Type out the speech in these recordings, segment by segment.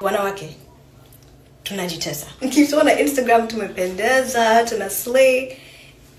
Wanawake tunajitesa. Mkituona Instagram tumependeza, tuna slay,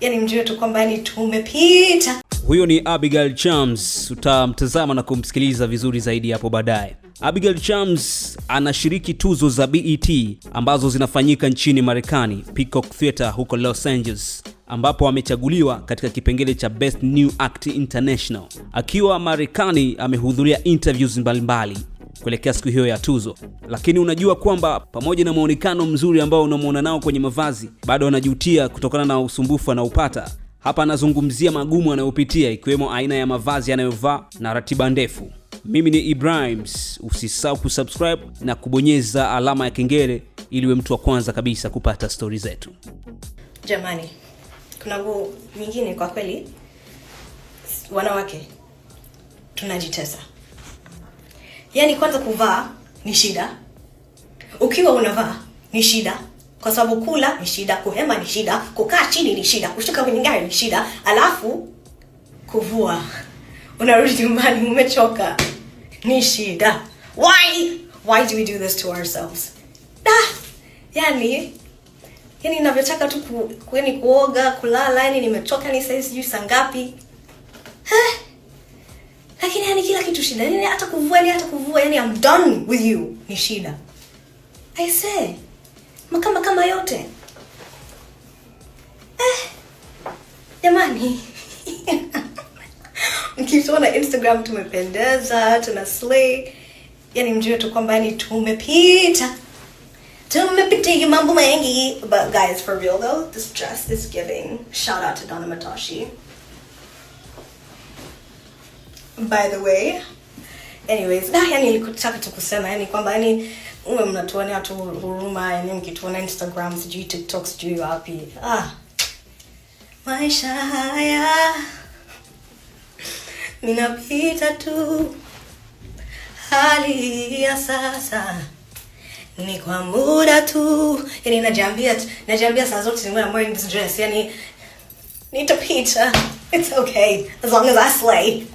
yani mjue tu kwamba ni tumepita. Huyo ni Abigail Chams, utamtazama na kumsikiliza vizuri zaidi hapo baadaye. Abigail Chams anashiriki tuzo za BET ambazo zinafanyika nchini Marekani, Peacock Theater huko Los Angeles, ambapo amechaguliwa katika kipengele cha Best New Act International. Akiwa Marekani amehudhuria interviews mbalimbali kuelekea siku hiyo ya tuzo. Lakini unajua kwamba pamoja na muonekano mzuri ambao unamuona nao kwenye mavazi, bado anajutia kutokana na usumbufu anaopata. Hapa anazungumzia magumu anayopitia, ikiwemo aina ya mavazi anayovaa na ratiba ndefu. Mimi ni Ibrahims, usisahau kusubscribe na kubonyeza alama ya kengele ili uwe mtu wa kwanza kabisa kupata stories zetu. Jamani, kuna nguo nyingine kwa kweli wanawake tunajitesa. Yani kwanza kuvaa ni shida. Ukiwa unavaa ni shida. Kwa sababu kula ni shida, kuhema ni shida, kukaa chini ni shida, kushuka kwenye gari ni shida, alafu kuvua unarudi nyumbani umechoka ni shida. Why do we do this to ourselves? Yani ninavyotaka tu kuoga, kulala, yani nimechoka, ni saa sijui saa ngapi. Lakini yani kila kitu shida. Yani hata kuvua, yani I'm done with you ni shida. I say kama yote. Jamani. Mkituona Instagram tumependeza, tuna slay, yani mjue tu kwamba ni tumepita mambo mengi. But guys, for real though, this dress is giving. Shout out to Donna Matoshi, by the way. Anyways, yani nilikutaka tu kusema yani kwamba yani uwe mnatuonea tu huruma, yani mkituona Instagram, sijui TikTok, sijui wapi. Maisha haya ninapita tu, hali ya sasa ni kwa muda tu. Yani najiambia saa zote when I'm wearing this dress, yani nitapita. It's okay as long as I slay.